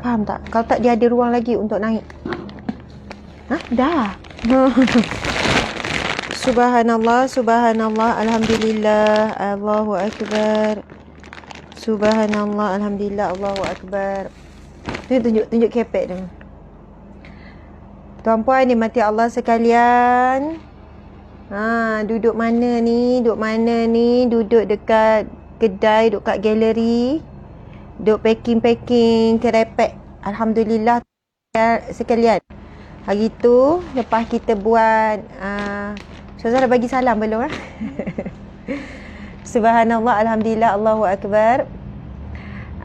faham tak? Kalau tak, dia ada ruang lagi untuk naik. Dah. Subhanallah, subhanallah, alhamdulillah, Allahu akbar. Subhanallah, alhamdulillah, Allahu akbar. Tunjuk kepek dia. Tuan-puan dimati Allah sekalian. Duduk mana ni? Duduk dekat kedai, duduk kat galeri. Duduk packing kerepek. Alhamdulillah sekalian. Hari tu lepas kita buat Ustazah dah bagi salam belum? Subhanallah, alhamdulillah, Allahu akbar.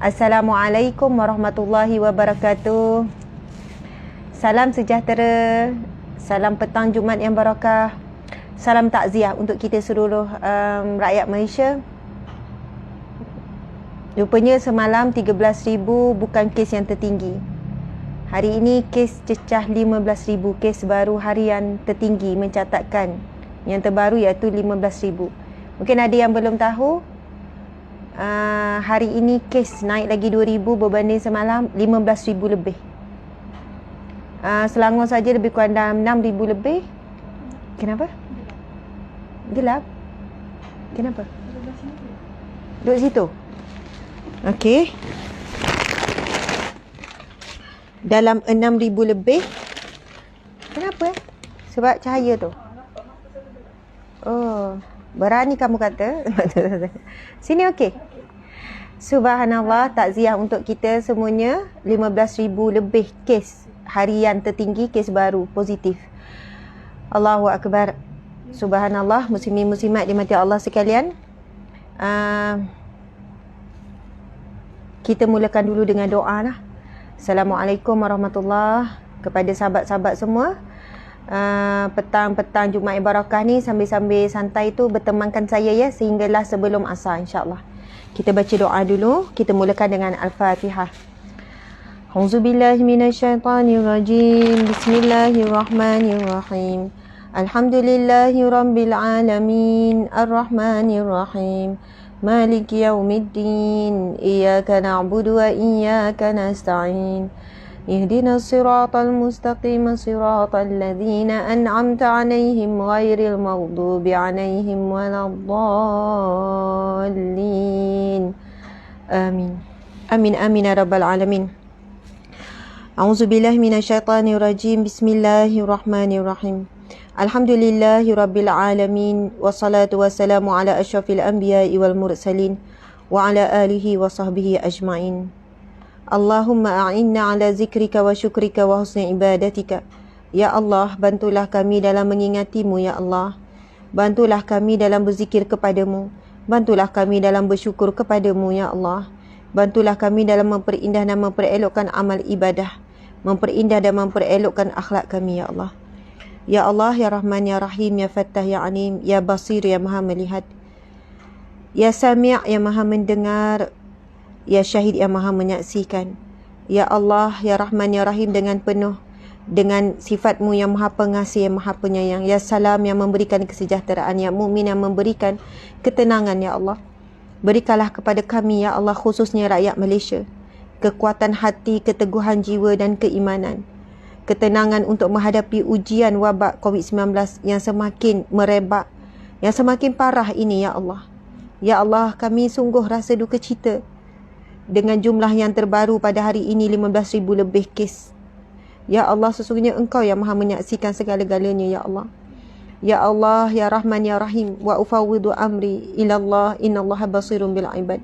Assalamualaikum warahmatullahi wabarakatuh. Salam sejahtera, salam petang Jumaat yang barakah. Salam takziah untuk kita seluruh rakyat Malaysia. Rupanya semalam 13,000 bukan kes yang tertinggi. Hari ini kes cecah 15,000 kes baru harian tertinggi mencatatkan. Yang terbaru iaitu 15,000. Mungkin ada yang belum tahu, hari ini kes naik lagi 2,000 berbanding semalam 15,000 lebih. Selangor saja lebih kurang dalam 6,000 lebih. Kenapa? Gelap? Kenapa? Duduk situ? Okey. Dalam 6,000 lebih. Kenapa? Sebab cahaya tu. Oh, berani kamu kata. Sini okey. Subhanallah, takziah untuk kita semuanya. 15,000 lebih kes harian tertinggi, kes baru positif. Allahu akbar. Subhanallah, muslimin muslimat dimati Allah sekalian. Kita mulakan dulu dengan doa lah. Assalamualaikum warahmatullahi kepada sahabat-sahabat semua. Petang-petang Jumaat Barakah ni sambil-sambil santai tu bertemankan saya ya, sehinggalah sebelum asar insya-Allah. Kita baca doa dulu. Kita mulakan dengan Al-Fatihah. Auzubillahi minasyaitanirrajim. Bismillahirrahmanirrahim. Alhamdulillahirabbil alamin. Arrahmanirrahim. Maliki yaumiddin. Iyyaka na'budu wa iyyaka nasta'in. Ihdinas siratal mustaqim, siratal ladzina an'amta 'alaihim ghairil maghdubi 'alaihim waladdallin. Amin. Amin amin ya rabbal alamin. A'udzubillahi minasyaitonirrajim. Bismillahirrahmanirrahim. Alhamdulillahirabbil alamin, wassalatu wassalamu ala asyrafil anbiya'i wal mursalin wa ala alihi wa sahbihi ajma'in. Allahumma a'inna ala zikrika wa syukrika wa husni ibadatika. Ya Allah, bantulah kami dalam mengingatimu ya Allah. Bantulah kami dalam berzikir kepadamu. Bantulah kami dalam bersyukur kepadamu ya Allah. Bantulah kami dalam memperindah dan memperelokkan amal ibadah. Memperindah dan memperelokkan akhlak kami ya Allah. Ya Allah, ya Rahman, ya Rahim, ya Fattah, ya Alim, ya Basir, ya Maha melihat. Ya Sami' yang Maha mendengar. Ya Syahid yang Maha menyaksikan. Ya Allah, ya Rahman, ya Rahim, dengan penuh dengan sifat-Mu yang Maha Pengasih, yang Maha Penyayang. Ya Salam yang memberikan kesejahteraan. Ya Mu'min yang memberikan ketenangan ya Allah. Berikanlah kepada kami ya Allah, khususnya rakyat Malaysia, kekuatan hati, keteguhan jiwa dan keimanan. Ketenangan untuk menghadapi ujian wabak COVID-19 yang semakin merebak, yang semakin parah ini ya Allah. Ya Allah, kami sungguh rasa duka cita dengan jumlah yang terbaru pada hari ini 15,000 lebih kes. Ya Allah, sesungguhnya Engkau yang Maha menyaksikan segala-galanya ya Allah. Ya Allah, ya Rahman, ya Rahim, wa ufawwidu amri ilallah, innallaha basirun bil ibad.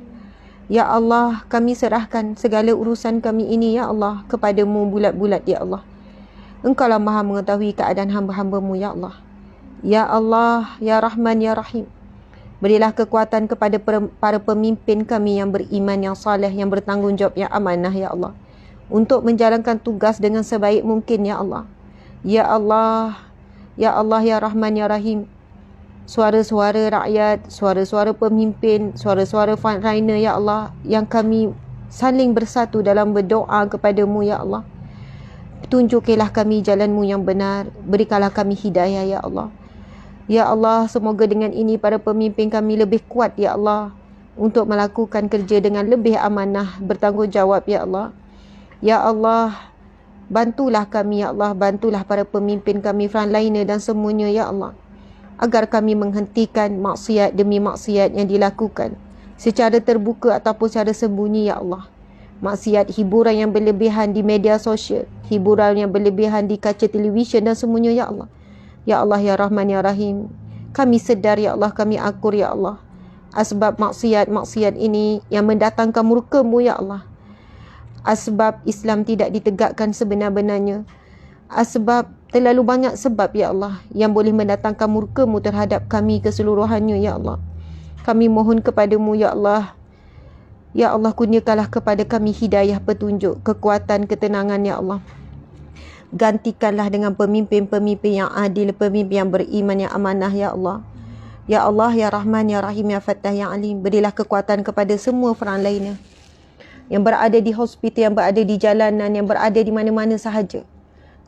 Ya Allah, kami serahkan segala urusan kami ini ya Allah kepada-Mu bulat-bulat ya Allah. Engkau lah Maha mengetahui keadaan hamba-hamba-Mu ya Allah. Ya Allah, ya Rahman, ya Rahim, berilah kekuatan kepada para pemimpin kami yang beriman, yang saleh, yang bertanggungjawab, yang amanah ya Allah, untuk menjalankan tugas dengan sebaik mungkin ya Allah. Ya Allah, ya Allah, ya Rahman, ya Rahim, suara-suara rakyat, suara-suara pemimpin, suara-suara frontliner ya Allah, yang kami saling bersatu dalam berdoa kepada-Mu ya Allah. Tunjukilah kami jalan-Mu yang benar. Berikanlah kami hidayah ya Allah. Ya Allah, semoga dengan ini para pemimpin kami lebih kuat ya Allah, untuk melakukan kerja dengan lebih amanah, bertanggungjawab ya Allah. Ya Allah, bantulah kami ya Allah, bantulah para pemimpin kami, frontliner dan semuanya ya Allah, agar kami menghentikan maksiat demi maksiat yang dilakukan secara terbuka ataupun secara sembunyi ya Allah. Maksiat hiburan yang berlebihan di media sosial, hiburan yang berlebihan di kaca televisyen dan semuanya ya Allah. Ya Allah ya Rahman ya Rahim, kami sedar ya Allah, kami akur ya Allah, asbab maksiat-maksiat ini yang mendatangkan murka-Mu ya Allah. Asbab Islam tidak ditegakkan sebenar-benarnya. Asbab, terlalu banyak sebab ya Allah yang boleh mendatangkan murka-Mu terhadap kami keseluruhannya ya Allah. Kami mohon kepada-Mu ya Allah. Ya Allah, kurniakanlah kepada kami hidayah, petunjuk, kekuatan, ketenangan ya Allah. Gantikanlah dengan pemimpin-pemimpin yang adil, pemimpin yang beriman, yang amanah ya Allah. Ya Allah ya Rahman ya Rahim ya Fattah ya Alim, berilah kekuatan kepada semua frontliner yang berada di hospital, yang berada di jalanan, yang berada di mana-mana sahaja,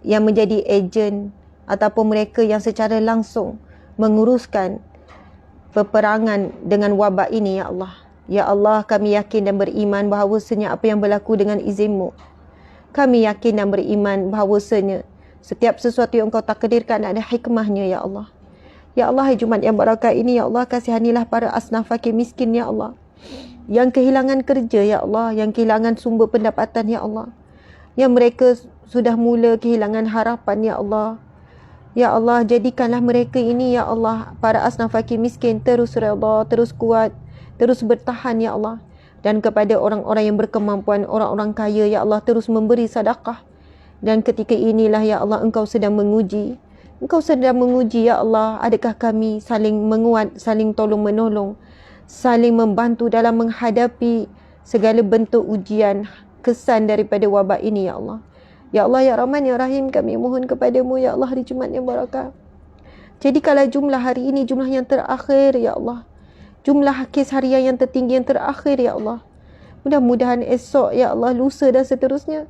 yang menjadi ejen ataupun mereka yang secara langsung menguruskan peperangan dengan wabak ini ya Allah. Ya Allah, kami yakin dan beriman bahawasanya apa yang berlaku dengan izin-Mu. Kami yakin dan beriman bahawasanya setiap sesuatu yang Engkau takdirkan ada hikmahnya ya Allah. Ya Allah, hari Jumaat yang barakah ini ya Allah, kasihanilah para asnaf fakir miskin ya Allah, yang kehilangan kerja ya Allah, yang kehilangan sumber pendapatan ya Allah, yang mereka sudah mula kehilangan harapan ya Allah. Ya Allah, jadikanlah mereka ini ya Allah, para asnaf fakir miskin, terus redha, terus kuat, terus bertahan ya Allah. Dan kepada orang-orang yang berkemampuan, orang-orang kaya ya Allah, terus memberi sedekah. Dan ketika inilah ya Allah, Engkau sedang menguji, Engkau sedang menguji ya Allah, adakah kami saling menguat, saling tolong menolong, saling membantu dalam menghadapi segala bentuk ujian, kesan daripada wabak ini ya Allah. Ya Allah ya Rahman ya Rahim, kami mohon kepada-Mu ya Allah, di Jumaat yang barakah, jadikanlah jumlah hari ini jumlah yang terakhir ya Allah, jumlah kes harian yang tertinggi yang terakhir ya Allah. Mudah-mudahan esok ya Allah, lusa dan seterusnya,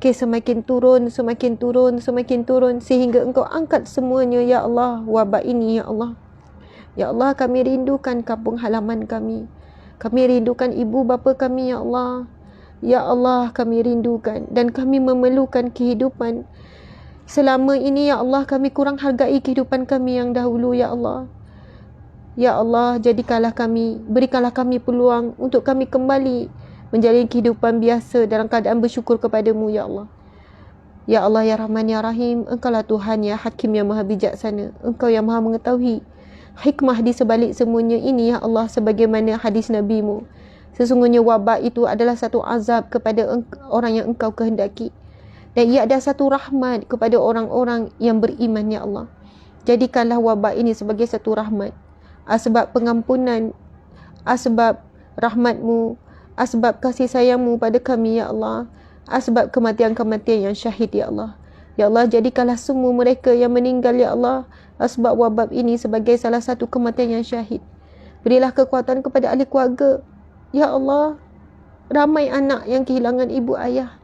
kes semakin turun, semakin turun, semakin turun, sehingga Engkau angkat semuanya ya Allah, wabak ini ya Allah. Ya Allah, kami rindukan kampung halaman kami. Kami rindukan ibu bapa kami ya Allah. Ya Allah, kami rindukan dan kami memerlukan kehidupan. Selama ini ya Allah, kami kurang hargai kehidupan kami yang dahulu ya Allah. Ya Allah, jadikanlah kami, berikanlah kami peluang untuk kami kembali menjalani kehidupan biasa dalam keadaan bersyukur kepada-Mu ya Allah. Ya Allah ya Rahman ya Rahim, Engkaulah Tuhan ya Hakim yang Maha Bijaksana. Engkau yang Maha mengetahui hikmah di sebalik semuanya ini ya Allah, sebagaimana hadis Nabi-Mu. Sesungguhnya wabak itu adalah satu azab kepada orang yang Engkau kehendaki, dan ia ada satu rahmat kepada orang-orang yang beriman ya Allah. Jadikanlah wabak ini sebagai satu rahmat, asbab pengampunan, asbab rahmat-Mu, asbab kasih sayang-Mu pada kami ya Allah, asbab kematian-kematian yang syahid ya Allah. Ya Allah, jadikanlah semua mereka yang meninggal ya Allah, asbab wabak ini sebagai salah satu kematian yang syahid. Berilah kekuatan kepada ahli keluarga ya Allah. Ramai anak yang kehilangan ibu ayah,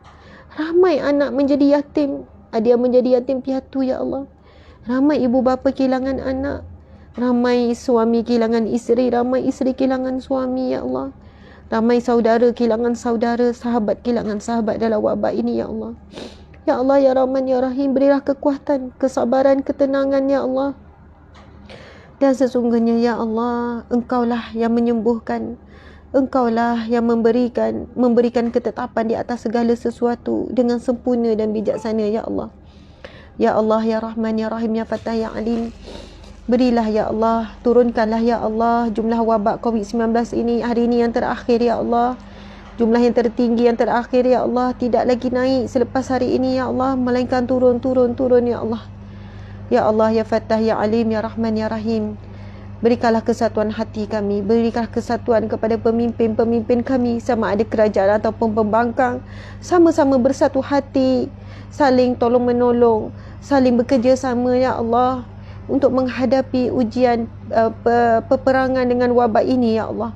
ramai anak menjadi yatim, ada yang menjadi yatim piatu ya Allah. Ramai ibu bapa kehilangan anak, ramai suami kehilangan isteri, ramai isteri kehilangan suami ya Allah. Ramai saudara kehilangan saudara, sahabat kehilangan sahabat dalam wabak ini ya Allah. Ya Allah ya Rahman ya Rahim, berilah kekuatan, kesabaran, ketenangan ya Allah. Dan sesungguhnya ya Allah, Engkaulah yang menyembuhkan, Engkaulah yang memberikan ketetapan di atas segala sesuatu dengan sempurna dan bijaksana ya Allah. Ya Allah ya Rahman ya Rahim ya Fattah ya Alim, berilah ya Allah, turunkanlah ya Allah jumlah wabak COVID-19 ini hari ini yang terakhir ya Allah. Jumlah yang tertinggi yang terakhir ya Allah, tidak lagi naik selepas hari ini ya Allah, melainkan turun ya Allah. Ya Allah ya Fattah ya Alim ya Rahman ya Rahim, berikanlah kesatuan hati kami, berikanlah kesatuan kepada pemimpin-pemimpin kami, sama ada kerajaan ataupun pembangkang, sama-sama bersatu hati, saling tolong menolong, saling bekerjasama ya Allah, untuk menghadapi ujian peperangan dengan wabak ini ya Allah.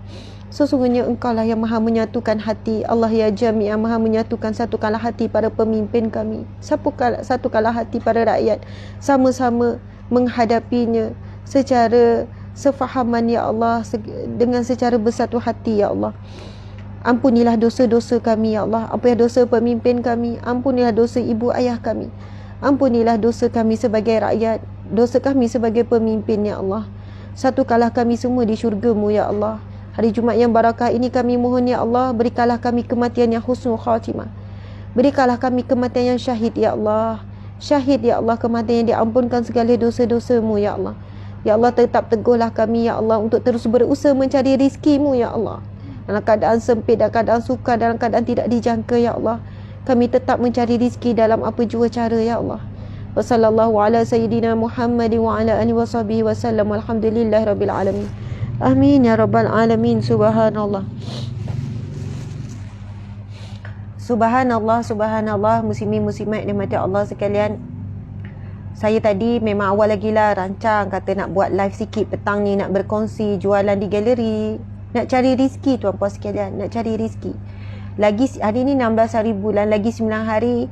Sesungguhnya Engkaulah yang Maha menyatukan hati. Allah ya Jami yang Maha menyatukan, satukanlah hati para pemimpin kami, satukanlah hati para rakyat, sama-sama menghadapinya secara sefahaman ya Allah, dengan secara bersatu hati ya Allah. Ampunilah dosa-dosa kami ya Allah. Ampunilah dosa pemimpin kami. Ampunilah dosa ibu ayah kami. Ampunilah dosa kami sebagai rakyat, dosa kami sebagai pemimpin ya Allah. Satukanlah kami semua di syurga-Mu ya Allah. Hari Jumaat yang barakah ini kami mohon ya Allah, berikanlah kami kematian yang husnul khatimah. Berikanlah kami kematian yang syahid ya Allah. Syahid ya Allah, kematian yang diampunkan segala dosa-dosa-Mu ya Allah. Ya Allah, tetap teguhlah kami ya Allah untuk terus berusaha mencari rizki-Mu ya Allah. Dalam keadaan sempit, dalam keadaan sukar, dalam keadaan tidak dijangka ya Allah, kami tetap mencari rizki dalam apa jua cara ya Allah. Wa sallallahu ala sayyidina Muhammadin wa ala alihi wa sahbihi wa sallam. Alhamdulillah rabbil alamin. Amin ya rabbal alamin. Subhanallah. Subhanallah, subhanallah, muslimin muslimat dimati Allah sekalian. Saya tadi memang awal lagi lah rancang kata nak buat live sikit petang ni, nak berkongsi jualan di galeri, nak cari rizki tuan-puan sekalian, nak cari rizki. Lagi hari ni 16 hari bulan, lagi 9 hari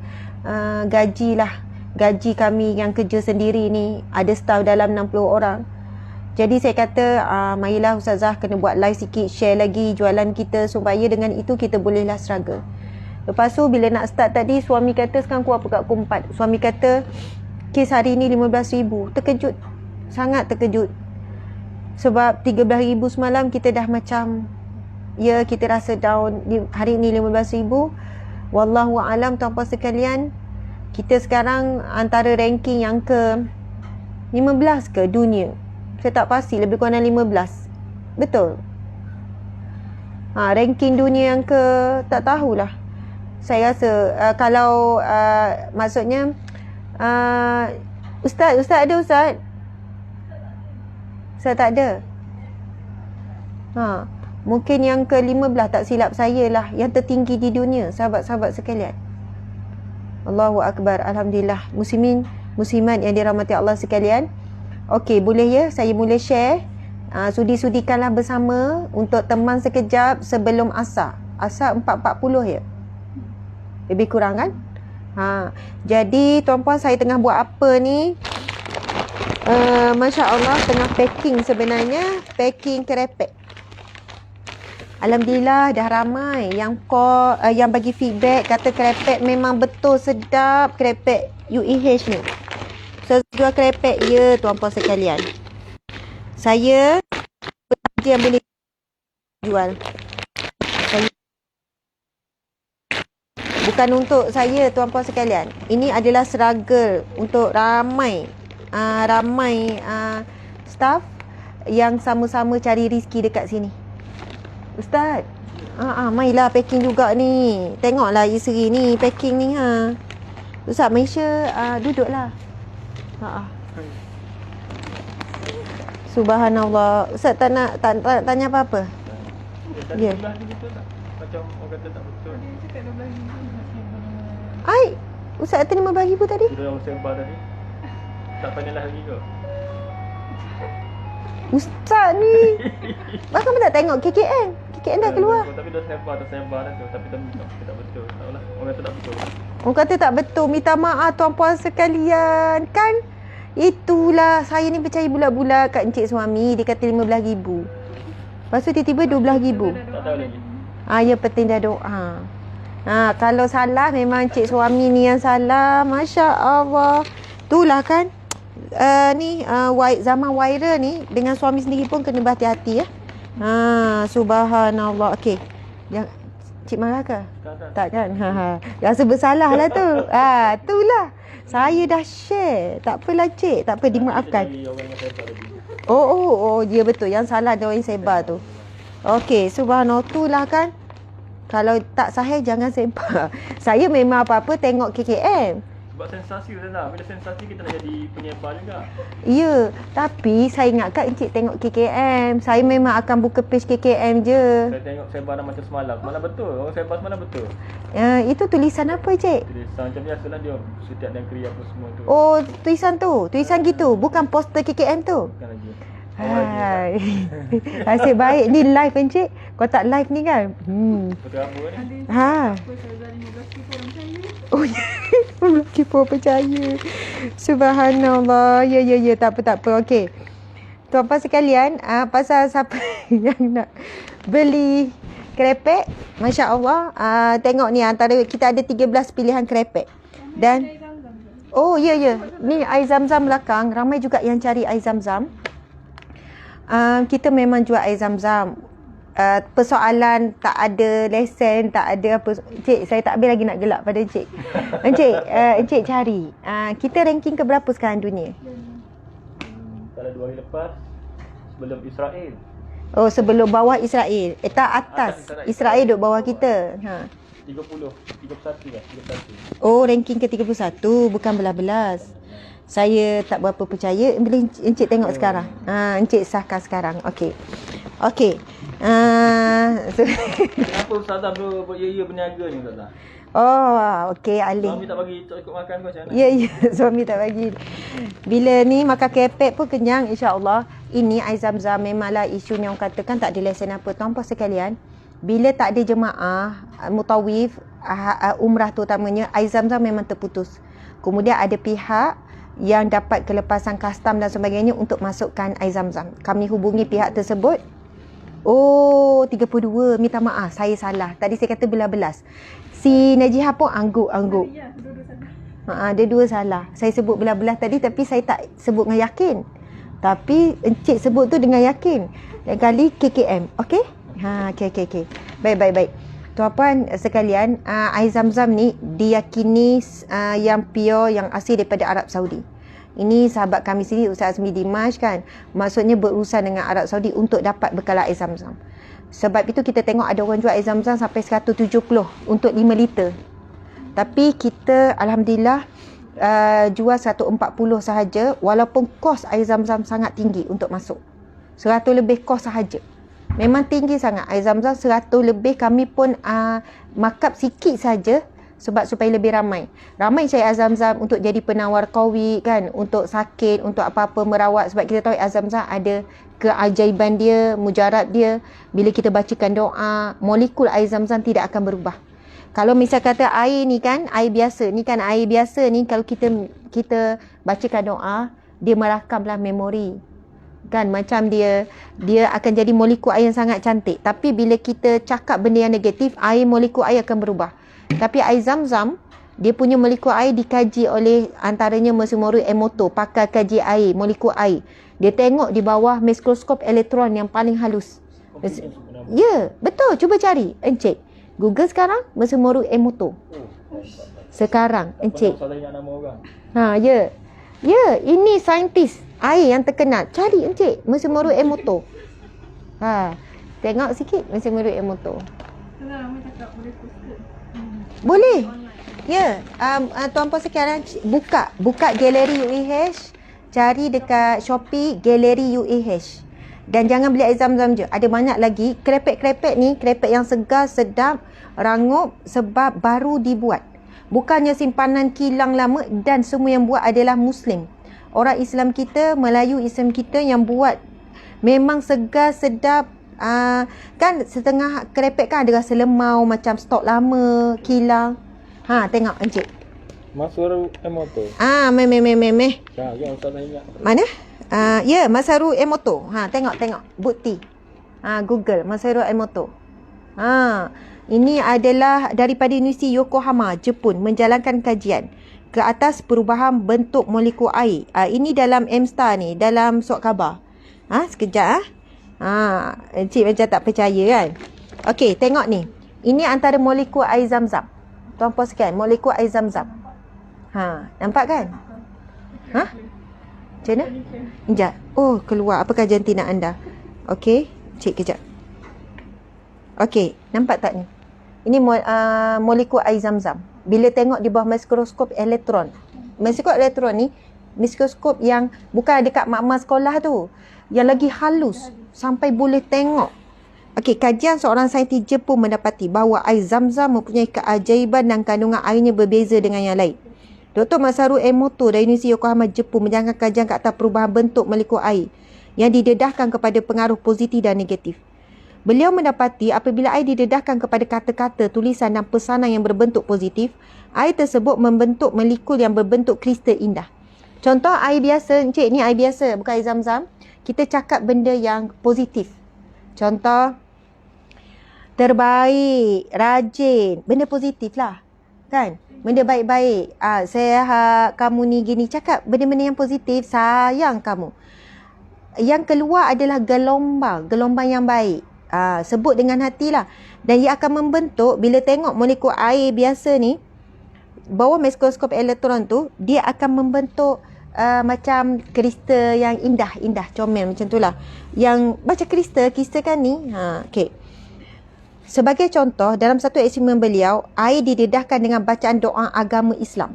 gaji kami yang kerja sendiri ni, ada staff dalam 60 orang. Jadi saya kata marilah Ustazah kena buat live sikit, share lagi jualan kita supaya dengan itu kita bolehlah struggle. Lepas tu bila nak start tadi, suami kata sekarang keluar pukul 4. Suami kata kes hari ni 15,000. Terkejut, sangat terkejut. Sebab 13,000 semalam kita dah macam, ya kita rasa down. Hari ni 15,000. Wallahu alam tuan-puan sekalian, kita sekarang antara ranking yang ke 15 ke dunia. Saya tak pasti, lebih kurang 15. Betul? Ranking dunia yang ke, tak tahulah. Saya rasa kalau maksudnya Ustaz ada Ustaz? Ustaz tak ada. Mungkin yang ke-15 tak silap saya lah, yang tertinggi di dunia, sahabat-sahabat sekalian. Allahu Akbar. Alhamdulillah. Muslimin, muslimat yang dirahmati Allah sekalian. Okey, boleh ya saya mula share. Sudi-sudikanlah bersama untuk teman sekejap sebelum asar. Asar 4.40 ya. Lebih kurang kan? Jadi tuan-puan, saya tengah buat apa ni? Masya Allah, tengah packing sebenarnya. Packing kerepek. Alhamdulillah dah ramai yang call, yang bagi feedback, kata kerepek memang betul sedap, kerepek UEH ni. Saya jual kerepek ya tuan-puan sekalian. Saya yang boleh jual. Bukan untuk saya tuan-puan sekalian. Ini adalah struggle untuk ramai staff yang sama-sama cari rezeki dekat sini. Ustaz, mailah packing juga ni. Tengoklah isteri ni packing ni Ustaz Malaysia, duduklah. Subhanallah. Ustaz tak nak tanya apa-apa? Ya. Macam orang kata tak betul. Dia cakap 12,000. Ustaz kata 15,000 tadi? Sudah orang sebar tadi. Tak panggil lagi ke? Ustaz ni bahkan pun tak tengok KKM. KKM dah keluar. Tapi dah sebar dah tu. Tapi tak betul. Taklah. Orang kata tak betul. Orang kata tak betul. Minta maaf tuan-puan sekalian. Kan itulah, saya ni percaya bulat-bulat kat encik suami. Dia kata 15,000. Lepas tu tiba-tiba 12,000. Tak tahu lagi. Ya penting dah doa. Kalau salah memang encik suami ni yang salah. Masya Allah. Itulah kan. Zaman viral ni, dengan suami sendiri pun kena berhati-hati ya. Subhanallah. Okey. Cik marah ke? Tak kan? Rasa bersalah lah tu. Itulah. Saya dah share. Tak apalah cik. Tak apa, dimaafkan. Ya betul. Yang salah dia orang yang sebar tu. Okey, subhanallah. Itulah kan. Kalau tak sahih jangan sebar. Saya memang apa-apa tengok KKM. Sebab sensasi Ustazah. Bila sensasi kita nak jadi penyebar juga. Ya, tapi saya ingatkan encik tengok KKM. Saya memang akan buka page KKM je. Saya tengok sebar macam semalam. Mana betul? Orang sebar semalam betul. Itu tulisan apa cik? Tulisan macam biasalah dia. Setiap negeri apa semua tu. Oh, tulisan tu. Tulisan gitu. Bukan poster KKM tu. Bukan lagi. Hai. Nasib baik ni live encik. Kau tak live ni kan? Betul apa ni? Oh ya. Kipo percaya. Subhanallah. Ya. Tak apa. Okey. Tuan-puan sekalian, pasal siapa yang nak beli Krepek, Masya Allah. Tengok ni, antara kita ada 13 pilihan krepek. Dan oh ya. Ni air zam-zam belakang. Ramai juga yang cari air zam-zam. Kita memang jual air zam-zam. Persoalan tak ada lesen, tak ada apa. Encik, saya tak habis lagi nak gelak pada Encik. Encik cari. Kita ranking ke berapa sekarang dunia? Kalau 2 hari lepas, sebelum Israel. Oh, sebelum bawah Israel. Tak, atas. Israel duduk bawah kita. 31 lah, 31. Oh, ranking ke 31, bukan belas-belas. Saya tak berapa percaya. Boleh Encik tengok sekarang. Encik sahkan sekarang. Okey. Kenapa Ustazah buat ya berniaga ni Ustazah? Oh, okey, Alif. Suami tak bagi tak ikut makan kau macam mana? Ya, suami tak bagi. Bila ni makan kepek pun kenyang, insya-Allah. Ini air zam-zam memanglah isunya orang katakan tak ada lesen apa. Tuan-puan sekalian, bila tak ada jemaah mutawif, umrah terutamanya, air zam-zam memang terputus. Kemudian ada pihak yang dapat kelepasan custom dan sebagainya untuk masukkan air zam-zam. Kami hubungi pihak tersebut. Oh, 32. Minta maaf, saya salah. Tadi saya kata belas-belas. Si Najihah pun angguk-angguk. Dia dua salah. Saya sebut belas-belas tadi tapi saya tak sebut dengan yakin. Tapi Encik sebut tu dengan yakin. Lain kali KKM. Okey? Okey. Baik. Tuan-puan sekalian, air zam-zam ni diyakini yang pure, yang asli daripada Arab Saudi. Ini sahabat kami sendiri, Ustaz Azmi Dimash kan. Maksudnya berurusan dengan Arab Saudi untuk dapat bekalan air zam-zam. Sebab itu kita tengok ada orang jual air zam-zam sampai 170 untuk 5 liter. Tapi kita Alhamdulillah jual 140 sahaja, walaupun kos air zam-zam sangat tinggi untuk masuk. 100 lebih kos sahaja. Memang tinggi sangat. Air zam-zam 100 lebih kami pun markup sikit saja sebab supaya lebih ramai. Ramai cari air zam-zam untuk jadi penawar COVID kan, untuk sakit, untuk apa-apa merawat, sebab kita tahu air zam-zam ada keajaiban dia, mujarab dia. Bila kita bacakan doa, molekul air zam-zam tidak akan berubah. Kalau misal kata air ni kan, air biasa ni kan, air biasa ni kalau kita bacakan doa, dia merakamlah memori. Kan macam dia akan jadi molekul air yang sangat cantik. Tapi bila kita cakap benda yang negatif, molekul air akan berubah. Tapi air zam-zam, dia punya molekul air dikaji oleh antaranya Matsumori Emoto, pakar kaji air, molekul air. Dia tengok di bawah mikroskop elektron yang paling halus. Ya, betul. Cuba cari, Encik. Google sekarang, Matsumori Emoto. Sekarang, Encik. Ya. Ya, ini saintis air yang terkenal. Cari, Encik, Matsumori Emoto. Tengok sikit Matsumori Emoto. Boleh. Ya, tuan-puan sekarang buka galeri UEH, cari dekat Shopee galeri UEH. Dan jangan beli air zam-zam je. Ada banyak lagi. Krepek-krepek ni, krepek yang segar, sedap, rangup sebab baru dibuat. Bukannya simpanan kilang lama, dan semua yang buat adalah Muslim. Orang Islam kita, Melayu Islam kita yang buat memang segar, sedap. Kan setengah krepek kan ada rasa lemau, macam stok lama, kilang. Tengok Encik. Matsumori Emoto. Meh. Ya, Ustaz ingat. Mana? Ya, Matsumori Emoto. Tengok bukti. Google Matsumori Emoto. Ini adalah daripada Universiti Yokohama, Jepun, menjalankan kajian ke atas perubahan bentuk molekul air. Ini dalam MSTAR ni, dalam surat khabar. Sekejap Encik macam tak percaya kan. Okey, tengok ni. Ini antara molekul air zam-zam. Tuan-puan sekalian, molekul air zam-zam. Nampak kan? Macam mana? Sekejap. Oh, keluar. Apakah jantina anda? Okey, cik kejap. Okey, nampak tak ni? Ini molekul air zam-zam. Bila tengok di bawah mikroskop elektron. Mikroskop elektron ni, mikroskop yang bukan dekat makmal sekolah tu. Yang lagi halus sampai boleh tengok. Okey, kajian seorang saintis Jepun mendapati bahawa air zam-zam mempunyai keajaiban dan kandungan airnya berbeza dengan yang lain. Dr. Masaru Emoto dari Universiti Yokohama, Jepun menjalankan kajian ke atas perubahan bentuk molekul air yang didedahkan kepada pengaruh positif dan negatif. Beliau mendapati apabila air didedahkan kepada kata-kata, tulisan dan pesanan yang berbentuk positif, air tersebut membentuk molekul yang berbentuk kristal indah. Contoh air biasa, Encik, ni air biasa, bukan air zam-zam. Kita cakap benda yang positif. Contoh, terbaik, rajin, benda positif lah. Kan? Benda baik-baik. Kamu ni gini, cakap benda-benda yang positif, sayang kamu. Yang keluar adalah gelombang yang baik. Sebut dengan hatilah. Dan ia akan membentuk, bila tengok molekul air biasa ni, bawah mikroskop elektron tu, dia akan membentuk macam kristal yang indah, comel macam tu lah. Yang macam kristal kan ni. Okay. Sebagai contoh, dalam satu eksperimen beliau, air didedahkan dengan bacaan doa agama Islam.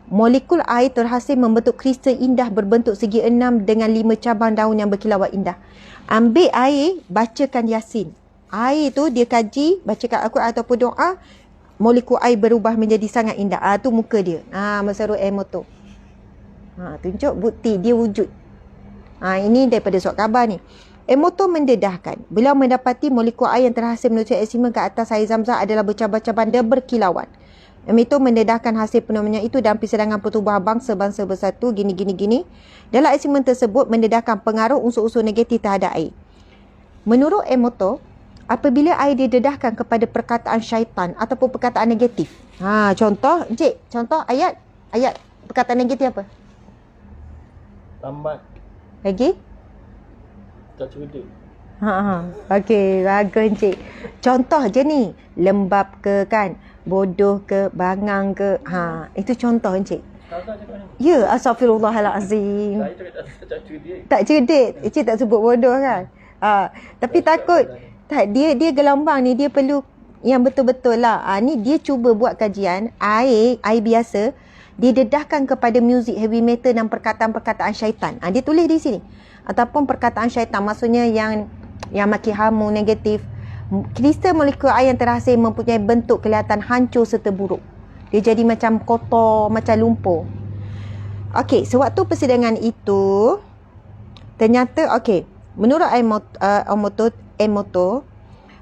Molekul air terhasil membentuk kristal indah berbentuk segi enam dengan 5 cabang daun yang berkilauan indah. Ambil air, bacakan Yasin. Air tu dia kaji, bacakan Al-Quran ataupun doa, molekul air berubah menjadi sangat indah. Tu muka dia. Masaru Emoto. Tunjuk bukti dia wujud. Ini daripada surat khabar ni. Emoto mendedahkan. Beliau mendapati molekul air yang terhasil menuju eksperimen ke atas air Zam-Zam adalah bercabang-cabang dan berkilauan. Emoto mendedahkan hasil penemuannya itu dalam persidangan pertubuhan bangsa-bangsa bersatu gini. Dalam eksperimen tersebut mendedahkan pengaruh unsur-unsur negatif terhadap air. Menurut Emoto, apabila air didedahkan kepada perkataan syaitan ataupun perkataan negatif. Contoh, Encik, contoh ayat perkataan negatif apa? Lambat. Lagi? Tak cerdik. Okey, bagus Encik. Contoh je ni, lembab ke kan, bodoh ke, bangang ke. Itu contoh Encik. Salah cakap ni. Ya, astagfirullahalazim. Saya cakap tak cerdik. Tak cerdik. Encik tak sebut bodoh kan? Tapi takut. Tak, dia gelombang ni, dia perlu yang betul-betul lah. Ni dia cuba buat kajian, air biasa, didedahkan kepada muzik heavy metal dan perkataan-perkataan syaitan. Dia tulis di sini. Ataupun perkataan syaitan, maksudnya yang makin hamu, negatif. Kristal molekul air yang terhasil mempunyai bentuk kelihatan hancur serta buruk. Dia jadi macam kotor, macam lumpur. Okey, sewaktu persidangan itu, ternyata, menurut Emoto,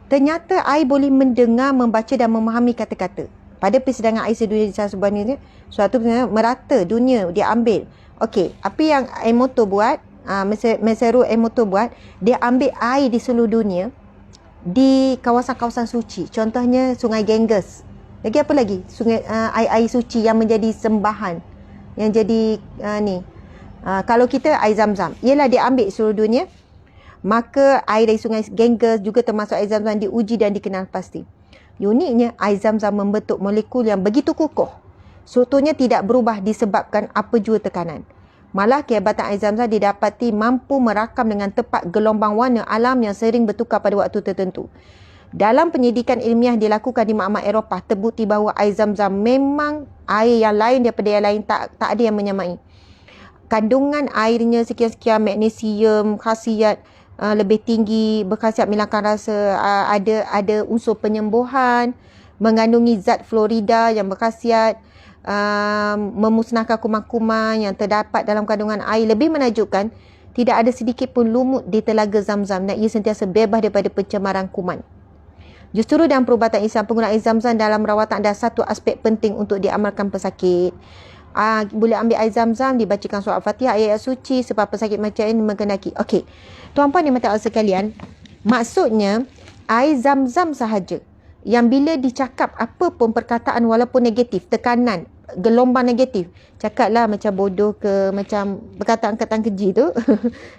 ternyata air boleh mendengar, membaca dan memahami kata-kata. Pada persidangan air sedunia di sebuah ni, suatu merata dunia dia ambil. Okey, apa yang Emoto buat, Masaru Emoto buat, dia ambil air di seluruh dunia di kawasan-kawasan suci. Contohnya Sungai Ganges. Lagi apa lagi? Sungai air suci yang menjadi sembahan. Yang jadi kalau kita air Zam-Zam, ialah dia ambil seluruh dunia. Maka air dari Sungai Ganges juga termasuk air Zam-Zam diuji dan dikenal pasti. Uniknya, air Zam-Zam membentuk molekul yang begitu kukuh. Sebetulnya tidak berubah disebabkan apa jua tekanan. Malah kehebatan air Zam-Zam didapati mampu merakam dengan tepat gelombang warna alam yang sering bertukar pada waktu tertentu. Dalam penyidikan ilmiah dilakukan di makmal Eropah, terbukti bahawa air Zam-Zam memang air yang lain daripada yang lain, tak ada yang menyamai. Kandungan airnya sekian-sekian, magnesium, khasiat lebih tinggi, berkhasiat menghilangkan rasa, ada unsur penyembuhan, mengandungi zat fluorida yang berkhasiat memusnahkan kuman-kuman yang terdapat dalam kandungan air. Lebih menakjubkan, tidak ada sedikit pun lumut di telaga Zam-Zam dan ia sentiasa bebas daripada pencemaran kuman. Justru dalam perubatan Islam, penggunaan air Zam-Zam dalam rawatan adalah satu aspek penting untuk diamalkan pesakit. Boleh ambil air Zam-Zam, dibacakan surah Al-Fatihah, ayat suci sebab pesakit macam ini mengendaki. Okey, tuan-puan dan puan sekalian, maksudnya air Zam-Zam sahaja yang bila dicakap apa pun perkataan walaupun negatif, tekanan, gelombang negatif, cakaplah macam bodoh ke, macam perkataan-perkataan keji tu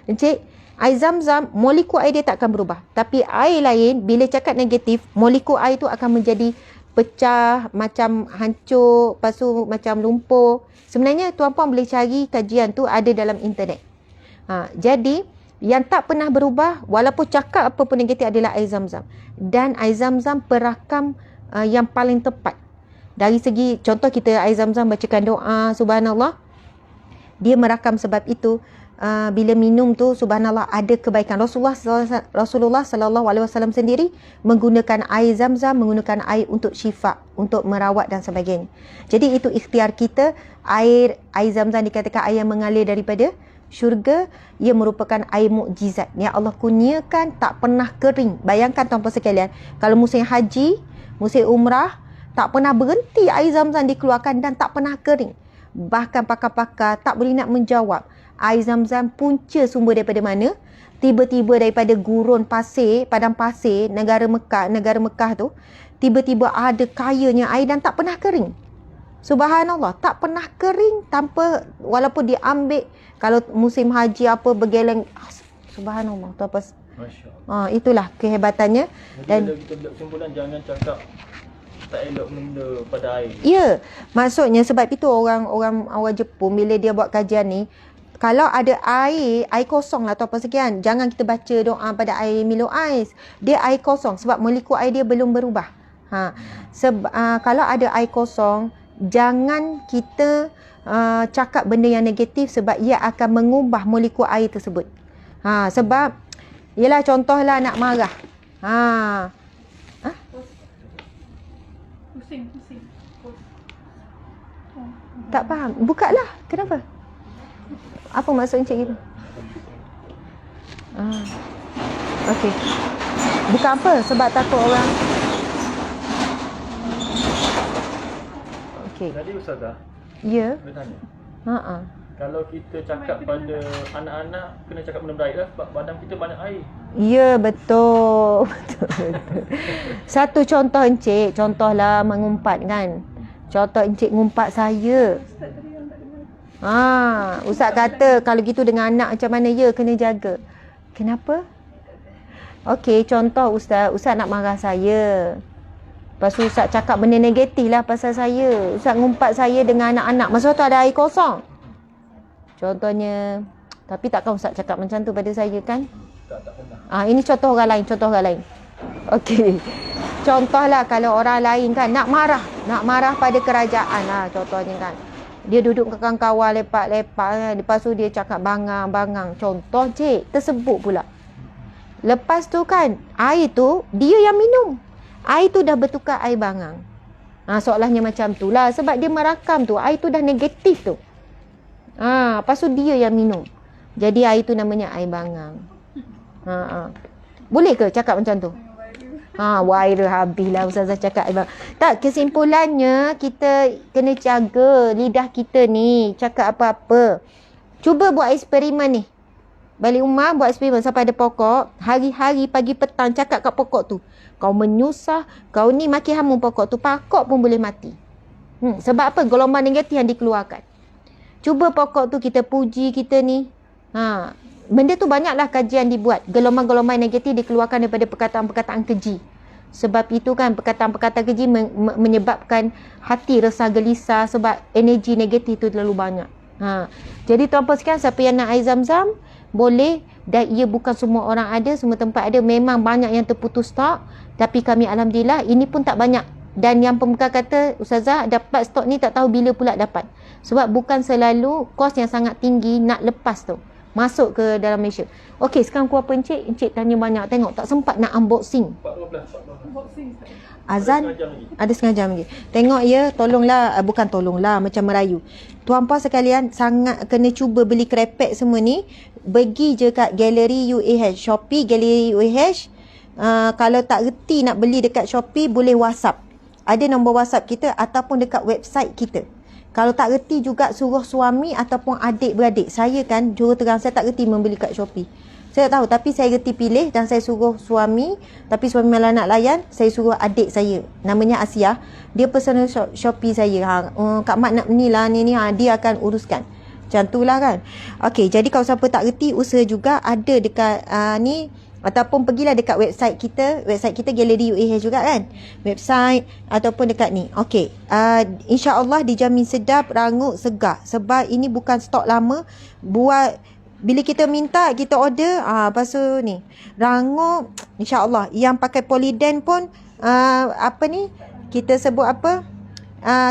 Encik, air Zam-Zam, molekul air dia tak akan berubah. Tapi air lain, bila cakap negatif, molekul air tu akan menjadi pecah, macam hancur, lepas tu macam lumpur. Sebenarnya tuan-puan boleh cari kajian tu, ada dalam internet. Jadi yang tak pernah berubah walaupun cakap apa pun negatif adalah air Zam-Zam. Dan air Zam-Zam perakam yang paling tepat. Dari segi, contoh kita air Zam-Zam bacakan doa, subhanallah, dia merakam. Sebab itu bila minum tu, subhanallah, ada kebaikan. Rasulullah SAW sendiri menggunakan air Zam-Zam, menggunakan air untuk syifa, untuk merawat dan sebagainya. Jadi itu ikhtiar kita. Air Zam-Zam dikatakan air yang mengalir daripada syurga. Ia merupakan air mukjizat yang Allah kurniakan, tak pernah kering. Bayangkan tuan-puan sekalian, kalau musim haji, musim umrah, tak pernah berhenti air Zam-Zam dikeluarkan dan tak pernah kering. Bahkan pakar-pakar tak boleh nak menjawab air Zam-Zam punca sumber daripada mana. tiba-tiba daripada gurun pasir, padang pasir, negara Mekah tu, tiba-tiba ada kayanya air dan tak pernah kering. Subhanallah, tak pernah kering tanpa, walaupun dia ambil, kalau musim haji apa bergeleng, subhanallah, tu apa? Masya Allah. Itulah kehebatannya. Jadi Dan bila kita buat kesimpulan, jangan cakap tak elok benda pada air. ya, maksudnya sebab itu orang Jepun bila dia buat kajian ni, kalau ada air kosong lah atau apa sekian, jangan kita baca doa pada air Milo Ais. Dia air kosong sebab molekul air dia belum berubah. Kalau ada air kosong, jangan kita cakap benda yang negatif sebab ia akan mengubah molekul air tersebut. Sebab yelah, contohlah nak marah. Pusing. Tak faham. Buka lah. Kenapa? Apa maksud encik gitu? Okey. Bukan apa? Sebab takut orang. Okey. Jadi Ustazah, Ya. boleh tanya? Ha. Kalau kita cakap pada anak-anak, kena cakap benda baik lah sebab badan kita banyak air. Ya, betul. Satu contoh encik, contohlah mengumpat kan. Contoh encik ngumpat saya. Ustaz kata kalau gitu dengan anak macam mana? Ya, kena jaga. Kenapa? Okey, contoh Ustaz nak marah saya. Lepas tu Ustaz cakap benda negatif lah pasal saya. Ustaz ngumpat saya dengan anak-anak. Masa tu ada air kosong. Contohnya, tapi takkan Ustaz cakap macam tu pada saya kan? Tak pernah. Ini contoh orang lain. Okey. Contohlah kalau orang lain kan nak marah pada kerajaan lah contohnya kan. Dia duduk dengan kawan-kawan lepak-lepak kan. Lepas tu dia cakap bangang. Contoh cik, tersebut pula. Lepas tu kan, air tu dia yang minum. Air tu dah bertukar air bangang. Soalnya macam tu lah. Sebab dia merakam tu, air tu dah negatif tu. Lepas tu dia yang minum. Jadi air tu namanya air bangang. Boleh ke cakap macam tu? Viral habislah Ustazah cakap. Tak, kesimpulannya kita kena jaga lidah kita ni. Cakap apa-apa. Cuba buat eksperimen ni. Balik rumah buat eksperimen sampai ada pokok. Hari-hari pagi petang cakap kat pokok tu. Kau menyusah. Kau ni makin hamun pokok tu. Pokok pun boleh mati. Sebab apa? Gelombang negatif yang dikeluarkan. Cuba pokok tu kita puji kita ni. Benda tu banyaklah kajian dibuat. Gelombang-gelombang negatif dikeluarkan daripada perkataan-perkataan keji. Sebab itu kan perkataan-perkataan keji menyebabkan hati resah gelisah sebab energi negatif tu terlalu banyak. Jadi tuan-puan sekalian, siapa yang nak air zam-zam boleh, dan ia bukan semua orang ada, semua tempat ada. Memang banyak yang terputus stok, tapi kami alhamdulillah ini pun tak banyak. Dan yang pembekal kata, Ustazah dapat stok ni tak tahu bila pula dapat. Sebab bukan selalu kos yang sangat tinggi nak lepas tu masuk ke dalam Malaysia. Okey, sekarang aku apa encik? Encik tanya banyak, tengok tak sempat nak unboxing. 14. Unboxing. Azan ada setengah jam lagi. Tengok ya, tolonglah, bukan tolonglah macam merayu. Tuan-puan sekalian, sangat kena cuba beli krepek semua ni. Pergi je kat Galeri UAH, Shopee Galeri UAH. Kalau tak reti nak beli dekat Shopee, boleh WhatsApp. Ada nombor WhatsApp kita ataupun dekat website kita. Kalau tak reti juga suruh suami ataupun adik-beradik. Saya kan jurutera, saya tak reti membeli kat Shopee. Saya tak tahu, tapi saya reti pilih dan saya suruh suami. Tapi suami malah nak layan, saya suruh adik saya. Namanya Asia. Dia personal Shopee saya. Kak Mat nak ni lah, ni dia akan uruskan. Macam tu lah kan. Okey, jadi kalau siapa tak reti, usaha juga ada dekat ni. Ataupun pergilah dekat website kita. Website kita Galeri UAH juga kan. Website ataupun dekat ni. Okey. InsyaAllah dijamin sedap, rangup, segar. Sebab ini bukan stok lama. Buat bila kita minta, kita order. Lepas tu ni. Rangup. InsyaAllah. Yang pakai poliden pun apa ni? Kita sebut apa?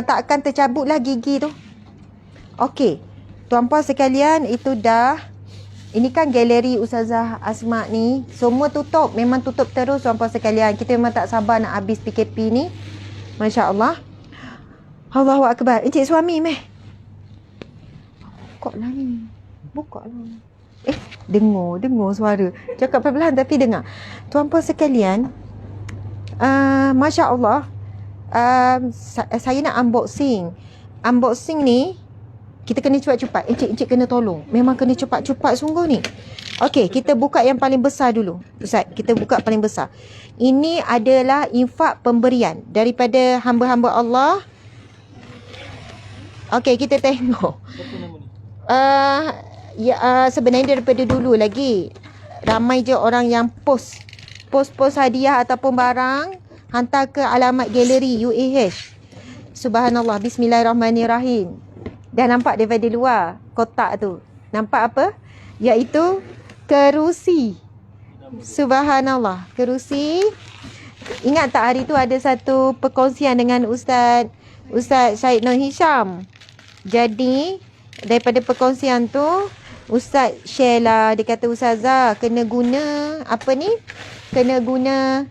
Tak akan tercabut lah gigi tu. Okey. Tuan-puan sekalian, itu dah. Ini kan galeri Ustazah Asma ni. Semua tutup. Memang tutup terus tuan-puan sekalian. Kita memang tak sabar nak habis PKP ni. Masya Allah. Allahu Akbar. Encik suami meh. Buka lah ni. Buka lah. Dengar suara. Cakap perlahan tapi dengar. Tuan-puan sekalian. Masya Allah. Saya nak unboxing. Unboxing ni. Kita kena cepat-cepat. Encik kena tolong. Memang kena cepat-cepat sungguh ni. Okey, kita buka yang paling besar dulu. Ustaz, kita buka paling besar. Ini adalah infak pemberian daripada hamba-hamba Allah. Okey, kita tengok. Sebenarnya daripada dulu lagi. Ramai je orang yang post hadiah ataupun barang, hantar ke alamat galeri UAH. Subhanallah. Bismillahirrahmanirrahim. Dah nampak daripada luar kotak tu. Nampak apa? Iaitu kerusi. Subhanallah. Kerusi. Ingat tak hari tu ada satu perkongsian dengan Ustaz Syed Nur Hisham. Jadi daripada perkongsian tu Ustaz share lah. Dia kata, Ustazah kena guna kena guna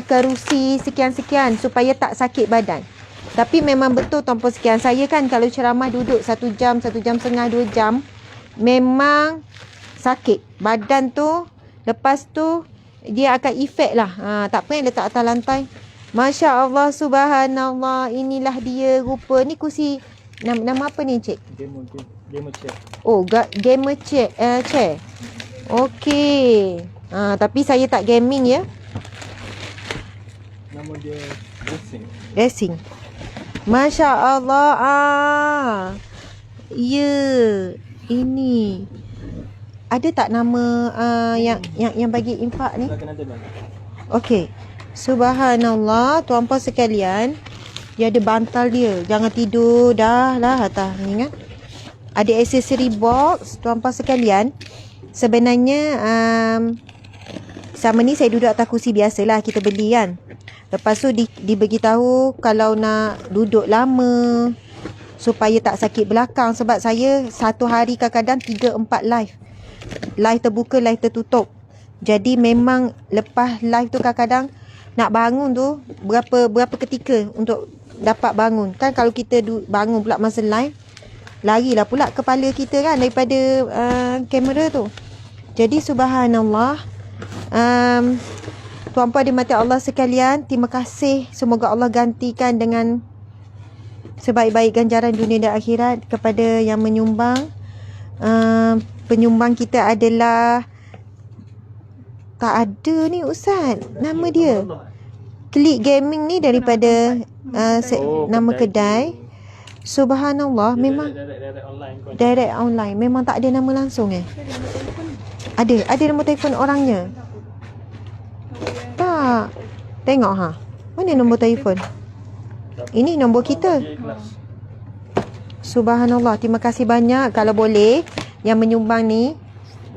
kerusi sekian-sekian supaya tak sakit badan. Tapi memang betul tuan-puan sekian. Saya kan kalau ceramah duduk 1 jam, 1 jam setengah, 2 jam, memang sakit. Badan tu, lepas tu, dia akan efek lah. Tak payah letak atas lantai. Masya Allah, subhanallah. Inilah dia rupa. Ni kursi, nama apa ni, Encik? Gamer chair. Oh, gamer chair. Okey. Tapi saya tak gaming ya. Nama dia Racing. Masya Allah. Ya, ini ada tak nama yang bagi infak ni? Okey. Subhanallah, tuan-puan sekalian, dia ada bantal dia. Jangan tidur dah lah atas ni kan. Ada aksesori box, tuan-puan sekalian. Sebenarnya sama ni saya duduk atas kursi biasalah kita beli kan. Lepas tu dibagi tahu kalau nak duduk lama supaya tak sakit belakang. Sebab saya satu hari kadang-kadang 3-4 live. Live terbuka, live tertutup. Jadi memang lepas live tu kadang-kadang nak bangun tu berapa ketika untuk dapat bangun. Kan kalau kita bangun pula masa live, larilah pula kepala kita kan daripada kamera tu. Jadi subhanallah, tuan-puan dimati Allah sekalian, terima kasih. Semoga Allah gantikan dengan sebaik-baik ganjaran dunia dan akhirat kepada yang menyumbang. Penyumbang kita adalah, tak ada ni Ustaz nama dia. Klik Gaming ni daripada nama kedai. Subhanallah, memang direct online. Memang tak ada nama langsung Ada nombor telefon orangnya. Tak. Tengok mana nombor telefon? Ini nombor kita. Subhanallah, terima kasih banyak. Kalau boleh, yang menyumbang ni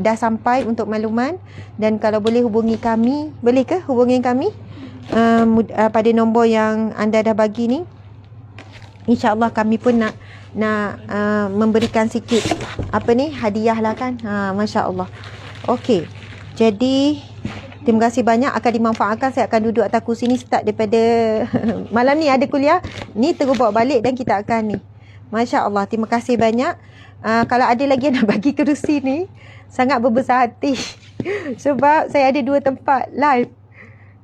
dah sampai untuk makluman. Dan kalau boleh hubungi kami. Boleh ke hubungi kami pada nombor yang anda dah bagi ni? InsyaAllah kami pun nak memberikan sikit hadiah lah kan. Masya Allah. Okey. Jadi terima kasih banyak, akan dimanfaatkan. Saya akan duduk atas kursi ni start daripada malam ni ada kuliah ni, terus bawa balik dan kita akan ni. Masya Allah, terima kasih banyak. Kalau ada lagi yang nak bagi kerusi ni, sangat berbesar hati. Sebab saya ada 2 tempat live.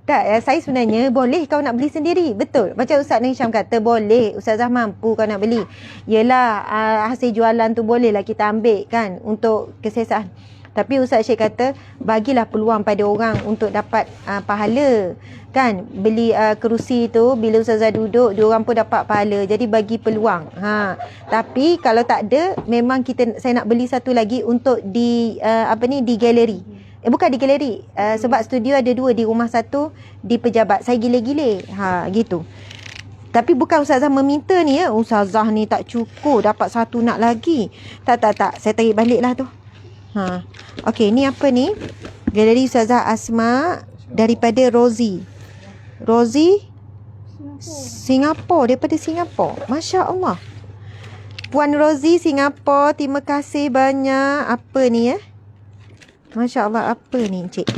Tak, saya sebenarnya boleh kau nak beli sendiri. Betul. Macam Ustaz Hisham kata, boleh. Ustazah mampu kau nak beli. Yelah, hasil jualan tu bolehlah kita ambil kan untuk kesihatan. Tapi Ustaz Syed kata, bagilah peluang pada orang untuk dapat pahala. Kan, beli kerusi tu, bila Ustazah duduk, diorang pun dapat pahala. Jadi bagi peluang. Tapi kalau tak ada, memang saya nak beli satu lagi untuk di galeri. Bukan di galeri. Sebab studio ada 2, di rumah satu, di pejabat. Saya gile-gile. Gitu. Tapi bukan Ustazah meminta ni ya. Ustazah ni tak cukup, dapat satu nak lagi. Tak. Saya tarik balik lah tu. Okey, ni apa ni? Galeri Ustazah Asma daripada Rosie Singapura, daripada Singapura. Masya Allah. Puan Rosie Singapura, terima kasih banyak. Apa ni Masya Allah, apa ni Encik?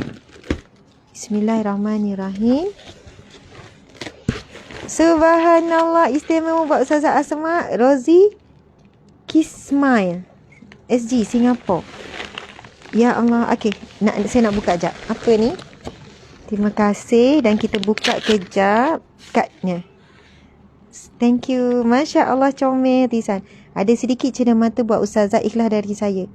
Bismillahirrahmanirrahim. Subhanallah, istimewa buat Ustazah Asma. Rosie Kismail SG Singapura. Ya Allah. Okey, saya nak buka jap. Apa ni? Terima kasih. Dan kita buka kejap kadnya. Thank you. Masya Allah, comel Tisan. Ada sedikit cerita mata buat Ustazah, ikhlas dari saya.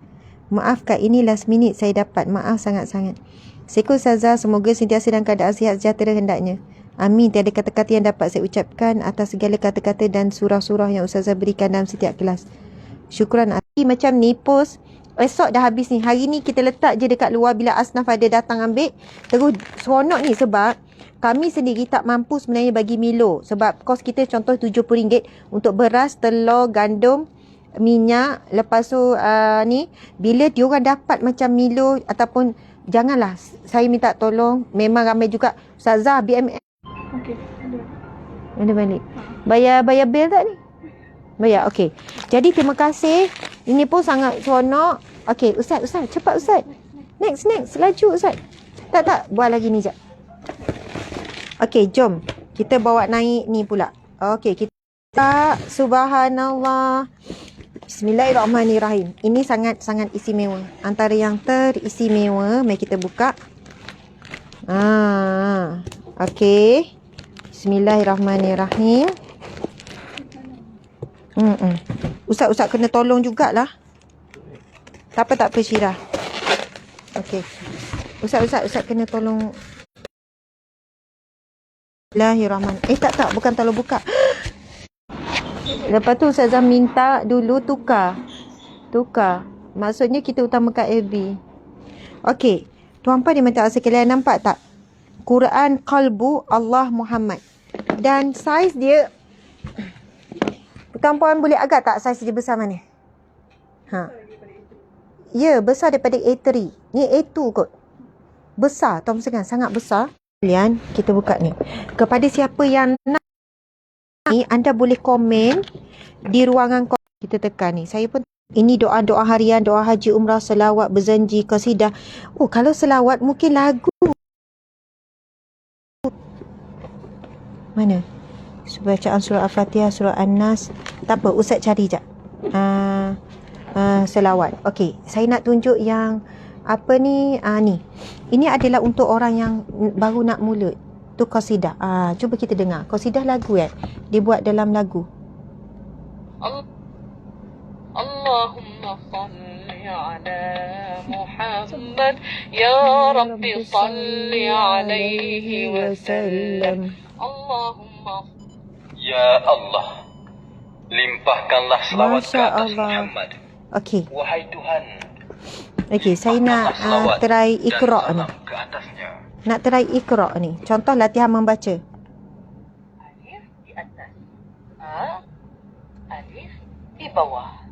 Maaf Kak, ini last minute saya dapat. Maaf sangat-sangat. Sekolah Ustazah, semoga sentiasa dalam keadaan sihat sejahtera hendaknya. Amin. Tiada kata-kata yang dapat saya ucapkan atas segala kata-kata dan surah-surah yang Ustazah berikan dalam setiap kelas. Syukran. Macam ni post esok dah habis ni. Hari ni kita letak je dekat luar bila Asnaf ada datang ambil. Terus seronok ni sebab kami sendiri tak mampu sebenarnya bagi Milo. Sebab kos kita contoh RM70 untuk beras, telur, gandum, minyak. Lepas tu ni bila diorang dapat macam Milo ataupun janganlah saya minta tolong. Memang ramai juga Ustazah BMS. Okey, ada. Ada balik. Bayar bil tak ni? Bayar, okey. Jadi terima kasih. Ini pun sangat seronok. Okey, Ustaz, cepat Ustaz. Next, laju Ustaz. Tak, buat lagi ni jap. Okey, jom. Kita bawa naik ni pula. Okey, kita subhanallah. Bismillahirrahmanirrahim. Ini sangat-sangat istimewa. Antara yang teristimewa. Mari kita buka. Okey. Bismillahirrahmanirrahim. Ustaz kena tolong jugalah. Tak apa Syirah. Okey. Ustaz kena tolong. Bismillahirrahmanirrahim. Tak, bukan tolong buka. Lepas tu Ustazah minta dulu tukar. Maksudnya kita utamakan FB. Okey. Tuan-puan dimana sekalian, nampak tak? Quran Qalbu Allah Muhammad. Dan saiz dia, tuan-puan boleh agak tak saiz dia besar mana? Ya, besar daripada A3. Ni A2 kot. Besar, tuan-puan sekalian, sangat besar. Kalian, kita buka ni. Kepada siapa yang nak ni, anda boleh komen di ruangan komen. Kita tekan ni. Saya pun, ini doa-doa harian, doa haji, umrah, selawat, berzanji, qasidah. Oh, kalau selawat mungkin lagu. Mana? Bacaan surah Al-Fatihah, surah An-Nas. Tak apa, Ustaz cari jap. Selawat. Okey, saya nak tunjuk yang apa ni? Ni. Ini adalah untuk orang yang baru nak mula. Tu qasidah. Cuba kita dengar. Qasidah lagu kan? Dia buat dalam lagu. Allahumma salli ala Muhammad ya Rabbi salli alaihi wasallam. Allahumma ya Allah, limpahkanlah selawat ke atas Muhammad. Okey. Wahai Tuhan. Okey, saya nak try Iqra' ni. Nak try Iqra' ni. Contoh latihan membaca. Alif di atas. Alif di bawah.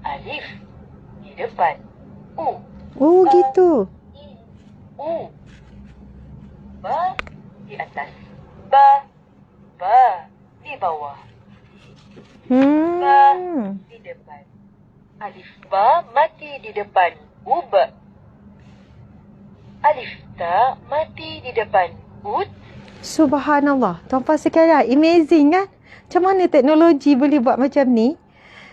Alif di depan. Oh, gitu. Ba di atas. Ba di bawah. Ba di depan. Alif ba mati di depan. Uba. Alif ta mati di depan. Subhanallah. Tuan-puan sekalian, amazing kan? Macam mana teknologi boleh buat macam ni?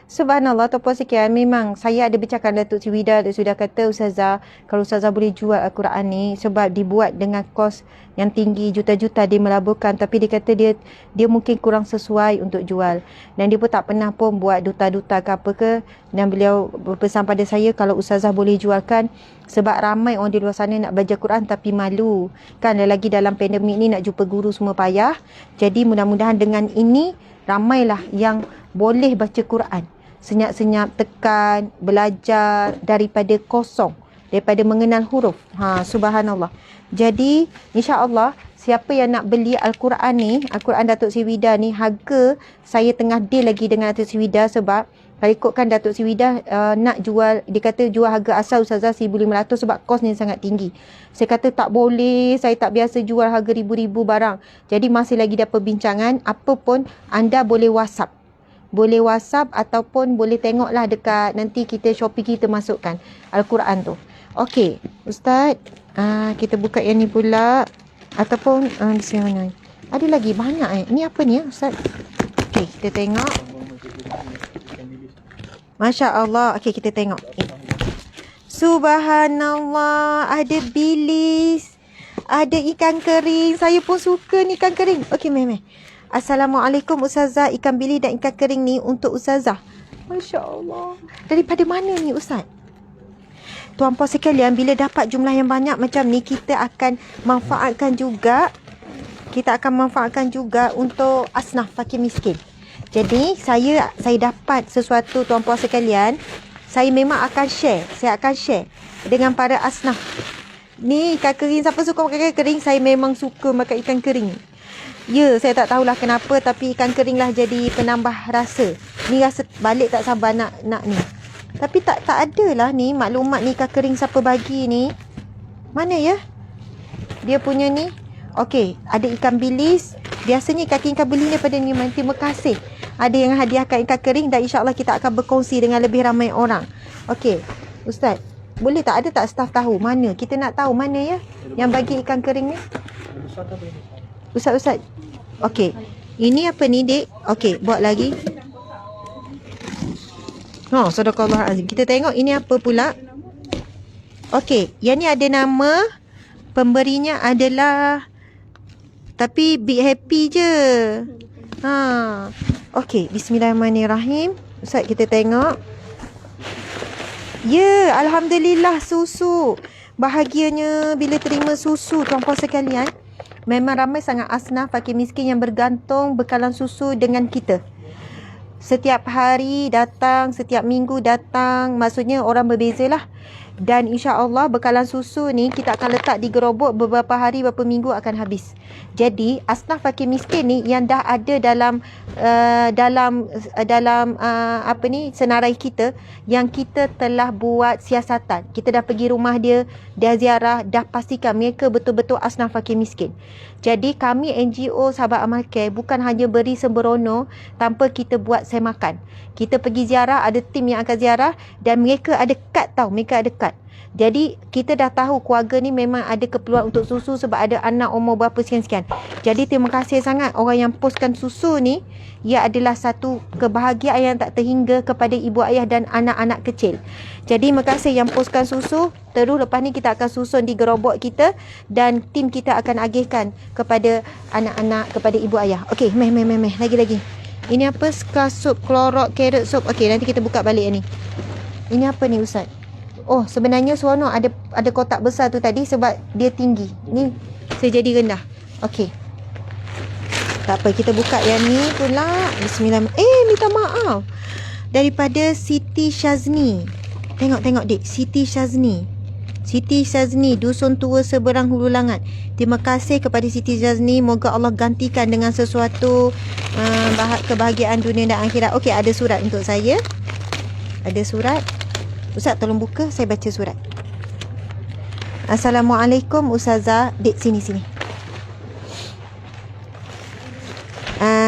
Subhanallah, tuan-puan sekalian, memang saya ada bercakap dengan Datuk Sri Wida. Datuk sudah kata, Ustazah, kalau Ustazah boleh jual Al-Quran ni, sebab dibuat dengan kos yang tinggi, juta-juta dia melaburkan, tapi dia kata dia mungkin kurang sesuai untuk jual. Dan dia pun tak pernah pun buat duta-duta ke apa ke. Dan beliau berpesan pada saya, kalau Ustazah boleh jualkan, sebab ramai orang di luar sana nak belajar Quran tapi malu. Kan, lagi dalam pandemik ni nak jumpa guru semua payah. Jadi mudah-mudahan dengan ini, ramailah yang boleh baca Quran. Senyap-senyap tekan, belajar daripada kosong, daripada mengenal huruf. Subhanallah. Jadi, insya-Allah siapa yang nak beli Al-Quran ni, Al-Quran Datuk Sri Wida ni, harga saya tengah deal lagi dengan Datuk Sri Wida sebab kalau ikutkan Datuk Sri Wida nak jual, dia kata jual harga asal Ustazah 1,500 sebab kos ni sangat tinggi. Saya kata tak boleh, saya tak biasa jual harga ribu-ribu barang. Jadi masih lagi ada perbincangan, apa pun anda boleh WhatsApp. Boleh WhatsApp ataupun boleh tengoklah dekat nanti kita Shopee kita masukkan Al-Quran tu. Okey, Ustaz, kita buka yang ni pula ataupun di sini mana? Ada lagi banyak Ni apa ni Ustaz? Okey, kita tengok. Masya Allah. Okey, kita tengok. Subhanallah, ada bilis, ada ikan kering. Saya pun suka ni ikan kering. Okey, meh. Assalamualaikum Ustazah, ikan bili dan ikan kering ni untuk Ustazah. Masya Allah. Daripada mana ni Ustaz? Tuan-puan sekalian, bila dapat jumlah yang banyak macam ni, kita akan manfaatkan juga. Kita akan manfaatkan juga untuk asnaf fakir miskin. Jadi, saya dapat sesuatu tuan-puan sekalian. Saya memang akan share. Saya akan share dengan para asnaf. Ni ikan kering, siapa suka makan ikan kering? Saya memang suka makan ikan kering. Ya, saya tak tahulah kenapa, tapi ikan kering lah jadi penambah rasa. Ni rasa balik tak sabar nak ni. Tapi tak adalah ni maklumat ni ikan kering siapa bagi ni. Mana ya? Dia punya ni. Okey, ada ikan bilis. Biasanya ikan bilis daripada ni. Terima kasih. Ada yang hadiahkan ikan kering dan insya-Allah kita akan berkongsi dengan lebih ramai orang. Okey, Ustaz, boleh tak ada tak staff tahu mana? Kita nak tahu mana ya yang bagi ikan kering ni? Ustaz. Okey. Ini apa ni, Dek? Okey, buat lagi. Sadaqallah azim. Kita tengok ini apa pula. Okey, yang ni ada nama. Pemberinya adalah, tapi Big Happy je. Okey, bismillahirrahmanirrahim. Ustaz, kita tengok. Ya, alhamdulillah susu. Bahagianya bila terima susu tuan-puan sekalian. Memang ramai sangat asnaf fakir miskin yang bergantung bekalan susu dengan kita. Setiap hari datang, setiap minggu datang. Maksudnya orang berbezalah. Dan insya-Allah bekalan susu ni kita akan letak di gerobok, beberapa hari, beberapa minggu akan habis. Jadi asnaf fakir miskin ni yang dah ada dalam senarai kita, yang kita telah buat siasatan. Kita dah pergi rumah dia, dah ziarah, dah pastikan mereka betul-betul asnaf fakir miskin. Jadi kami NGO Sahabat Amal Care bukan hanya beri sembrono tanpa kita buat semakan. Kita pergi ziarah, ada tim yang akan ziarah dan mereka ada kad tau, mereka ada kad. Jadi kita dah tahu keluarga ni memang ada keperluan untuk susu sebab ada anak umur berapa sekian-sekian. Jadi terima kasih sangat orang yang postkan susu ni. Ia adalah satu kebahagiaan yang tak terhingga kepada ibu ayah dan anak-anak kecil. Jadi terima kasih yang postkan susu. Terus lepas ni kita akan susun di gerobok kita dan tim kita akan agihkan kepada anak-anak, kepada ibu ayah. Okey, meh. Lagi. Ini apa? Scar soup, klorok, carrot soup. Okey, nanti kita buka balik ni. Ini apa ni Ustaz? Oh, sebenarnya seronok ada kotak besar tu tadi sebab dia tinggi. Ni saya jadi rendah. Okey. Tak apa, kita buka yang ni pula. Bismillah. Minta maaf. Daripada Siti Syazni. Tengok Dik, Siti Syazni, Dusun Tua Seberang Hulu Langat. Terima kasih kepada Siti Syazni. Moga Allah gantikan dengan sesuatu kebahagiaan dunia dan akhirat. Okey, ada surat untuk saya. Ada surat. Ustaz tolong buka, saya baca surat. Assalamualaikum Ustazah. Dek, sini.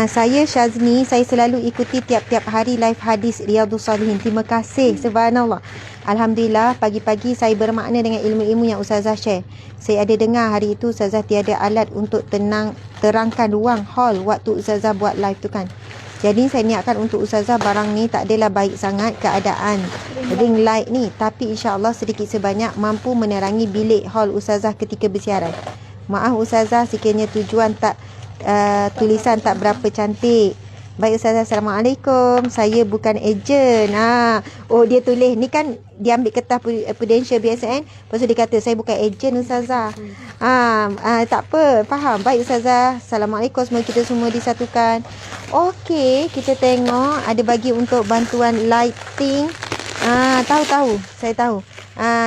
Saya Syazni. Saya selalu ikuti tiap-tiap hari live hadis Riyadhus Salihin. Terima kasih. Subhanallah. Alhamdulillah, pagi-pagi saya bermakna dengan ilmu-ilmu yang Ustazah share. Saya ada dengar hari itu Ustazah tiada alat untuk terangkan ruang hall waktu Ustazah buat live tu kan. Jadi saya niatkan untuk Ustazah barang ni tak adalah baik sangat keadaan ring light ni, tapi insya-Allah sedikit sebanyak mampu menerangi bilik hall Ustazah ketika bersiaran. Maaf Ustazah sekiranya tulisan tak berapa cantik. Baik Ustazah, Assalamualaikum. Saya bukan ejen. Oh, dia tulis ni kan, dia ambil kertas Prudential BSN. Lepas tu dia kata saya bukan ejen Ustazah. Tak apa, faham. Baik Ustazah, Assalamualaikum. Semoga kita semua disatukan. Okey, kita tengok ada bagi untuk bantuan lighting. Tahu, saya tahu.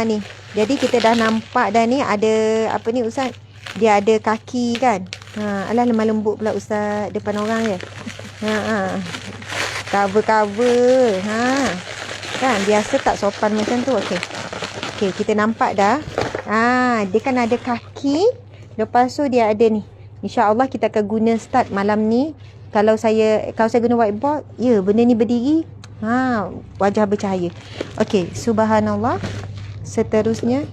Ni. Jadi kita dah nampak dah ni ada apa ni Ustaz? Dia ada kaki kan. Alah lemah lembut pula Ustaz depan orang je. Cover. Kan biasa tak sopan macam tu. Okey, kita nampak dah. Dia kan ada kaki. Lepas tu dia ada ni. InsyaAllah kita akan guna start malam ni. Kalau saya guna whiteboard, ya benda ni berdiri. Wajah bercahaya. Okey, subhanallah. Seterusnya,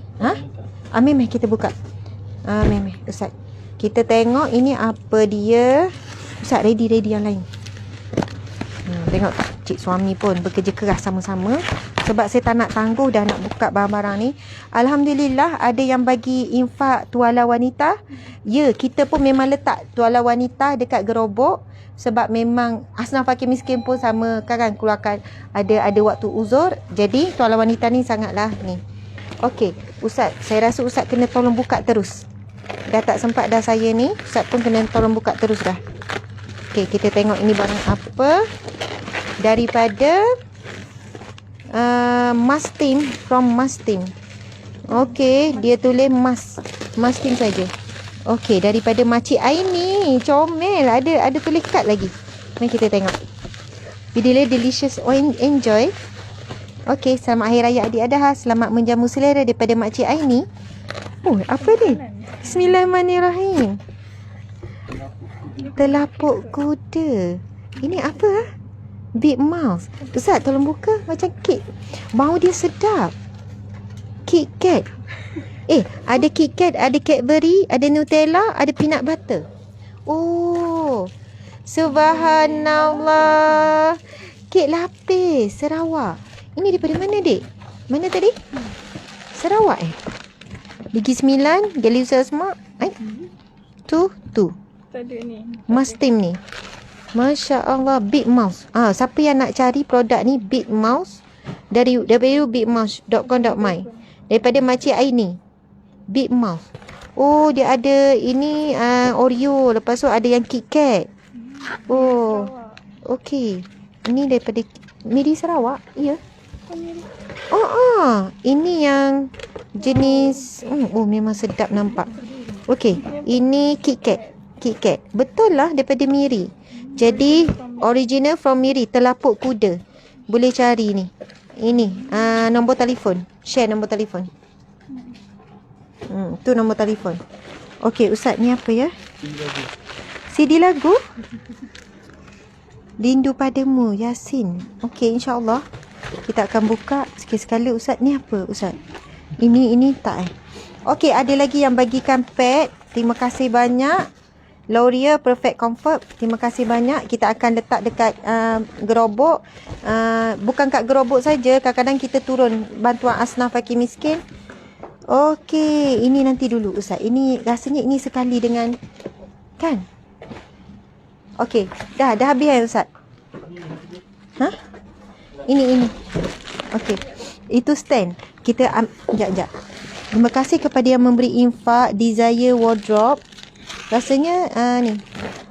Memeh kita buka. Memeh Ustaz. Kita tengok ini apa dia. Ustaz ready yang lain. Tengok cik suami pun bekerja keras sama-sama. Sebab saya tak nak tangguh dah nak buka barang-barang ni. Alhamdulillah ada yang bagi infak tuala wanita. Ya, kita pun memang letak tuala wanita dekat gerobok. Sebab memang asnaf fakir miskin pun sama kan keluarkan ada waktu uzur. Jadi tuala wanita ni sangatlah ni. Okey, Ustaz, saya rasa Ustaz kena tolong buka terus. Dah tak sempat dah saya ni. Ustaz pun kena tolong buka terus dah. Okey, kita tengok ini barang apa. Daripada Mastim, from Mastim. Okey, dia tulis Mastim saja. Okey, daripada Makcik Aini. Comel, ada tulis kad lagi. Mari kita tengok. Video delicious enjoy. Okey, selamat Hari Raya Adik-Adha. Selamat menjamu selera daripada Makcik Aini. Oh, apa ni? Bismillahirrahmanirrahim. Telapuk kuda. Ini apa? Big Mouse. Ustaz, tolong buka macam kek. Bau dia sedap. Kit Kat. Ada Kit Kat, ada Cadbury, ada Nutella, ada peanut butter. Oh, subhanallah. Kek lapis Sarawak. Ini daripada mana, Dek? Mana tadi? Sarawak Ligi 9, Gali Ustaz Asma. Tu. Tak ada ni. Mastim ni. Masya Allah, Big Mouse. Siapa yang nak cari produk ni, Big Mouse, dari www.bigmouse.com.my, daripada Makcik Aini. Big Mouse. Oh, dia ada ini Oreo. Lepas tu ada yang Kit Kat. Oh, okey. Ini daripada Miri Sarawak. Ya. Ini yang jenis memang sedap nampak. Okey, ini Kit Kat. Betul lah, daripada Miri. Jadi original from Miri, telapuk kuda. Boleh cari ni. Ini nombor telefon. Share nombor telefon. Tu nombor telefon. Okey, Ustaz, ni apa ya? CD lagu. Rindu padamu, Yasin. Okey, insya-Allah kita akan buka sekali-sekala. Ustaz, ni apa, Ustaz? Ini tak Okey, ada lagi yang bagikan pad. Terima kasih banyak. L'Oreal Perfect Comfort. Terima kasih banyak. Kita akan letak dekat gerobok. Bukan kat gerobok saja. Kadang-kadang kita turun bantuan asnaf fakir miskin. Okey, ini nanti dulu, Ustaz. Ini rasanya ini sekali dengan kan? Okey, dah habis Ustaz? Ini. Okey. Itu stand. Kita sekejap. Terima kasih kepada yang memberi infak Desire Wardrobe. Rasanya ni.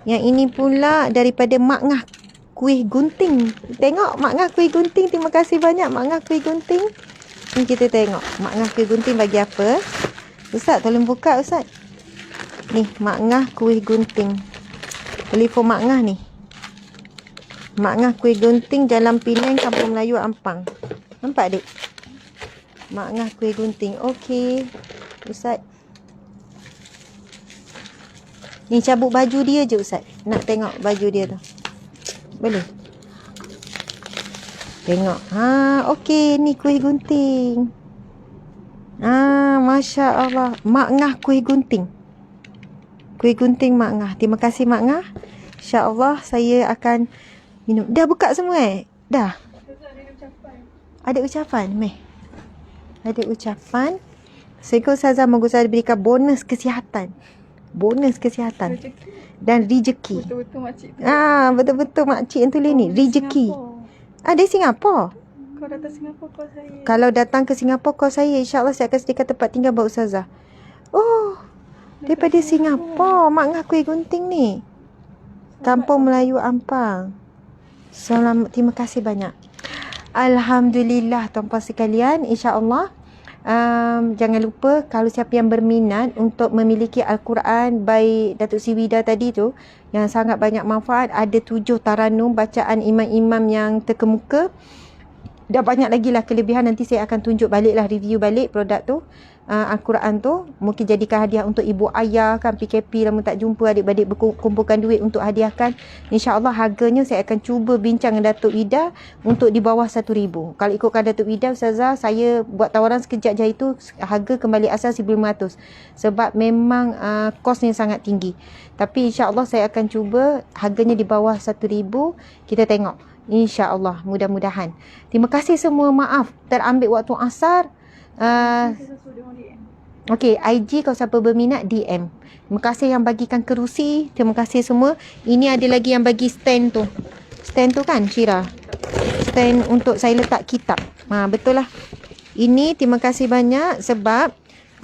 Yang ini pula daripada Mak Ngah Kuih Gunting. Tengok Mak Ngah Kuih Gunting. Terima kasih banyak Mak Ngah Kuih Gunting. Ni kita tengok Mak Ngah Kuih Gunting bagi apa. Ustaz, tolong buka, Ustaz. Ni Mak Ngah Kuih Gunting. Telefon Mak Ngah ni. Mak Ngah Kuih Gunting, Jalan Penang, Kampung Melayu, Ampang. Nampak, Dek? Mak Ngah Kuih Gunting. Okey, Ustaz. Ni cabut baju dia je, Ustaz. Nak tengok baju dia tu. Boleh? Tengok. Okey. Ni kuih gunting. Masya Allah. Mak Ngah Kuih Gunting. Kuih gunting Mak Ngah. Terima kasih Mak Ngah. InsyaAllah saya akan minum. Dah buka semua Dah? Ada ucapan? Meh. Ada ucapan. Semoga Ustazah berikan bonus kesihatan. Dan rezeki. Betul-betul makcik tu. Betul-betul makcik yang tulis ni. Rezeki. Dari Singapura. Kau datang Singapura, call saya. Kalau datang ke Singapura, call saya. InsyaAllah saya akan sediakan tempat tinggal buat Ustazah. Oh, daripada Singapura. Mak Ngah Kuih Gunting ni. Kampung Melayu, Ampang. Selamat, terima kasih banyak. Alhamdulillah tuan-puan sekalian. InsyaAllah jangan lupa kalau siapa yang berminat untuk memiliki Al-Quran by Datuk Sri Wida tadi tu, yang sangat banyak manfaat, ada 7 taranum bacaan imam-imam yang terkemuka. Dah banyak lagi lah kelebihan. Nanti saya akan tunjuk balik lah, review balik produk tu, Al-Quran tu. Mungkin jadikan hadiah untuk ibu ayah kan, PKP lama tak jumpa, adik-adik berkumpulkan duit untuk hadiahkan. InsyaAllah harganya saya akan cuba bincang dengan Datuk Ida untuk di bawah 1,000. Kalau ikutkan Datuk Ida, Ustazah, saya buat tawaran sekejap je itu, harga kembali asal 1,500. Sebab memang kosnya sangat tinggi. Tapi insyaAllah saya akan cuba harganya di bawah 1,000. Kita tengok. InsyaAllah, mudah-mudahan. Terima kasih semua, maaf terambil waktu asar. Okey, IG kalau siapa berminat DM. Terima kasih yang bagikan kerusi. Terima kasih semua. Ini ada lagi yang bagi stand tu. Stand tu kan, Syira? Stand untuk saya letak kitab. Betul lah. Ini terima kasih banyak sebab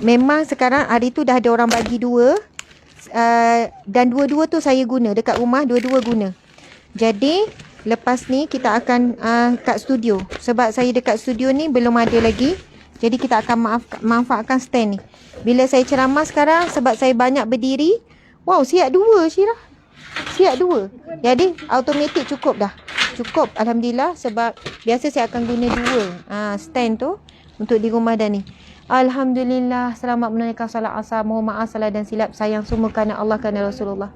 memang sekarang hari tu dah ada orang bagi 2. Dan dua-dua tu saya guna. Dekat rumah dua-dua guna. Jadi lepas ni kita akan kat studio. Sebab saya dekat studio ni belum ada lagi. Jadi kita akan manfaatkan stand ni. Bila saya ceramah sekarang, sebab saya banyak berdiri, wow, siap 2 Syirah. Siap 2. Jadi automatik cukup dah. Cukup Alhamdulillah, sebab biasa saya akan guna 2 stand tu untuk di rumah dah ni. Alhamdulillah, selamat menunaikan solat asar. Mohon maaf salah dan silap. Sayang semua kerana Allah, kerana Rasulullah.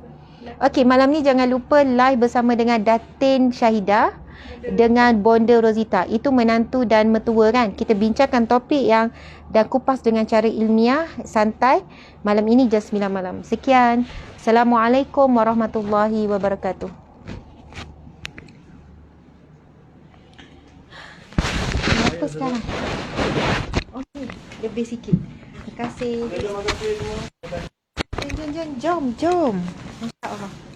Okey, malam ni jangan lupa live bersama dengan Datin Syahidah dengan Bonda Rosita. Itu menantu dan mertua kan. Kita bincangkan topik yang dan kupas dengan cara ilmiah, santai. Malam ini jam 9 malam. Sekian. Assalamualaikum warahmatullahi wabarakatuh. Apa sekarang? Okey, lebih sikit. Terima kasih. Jom. Masya Allah.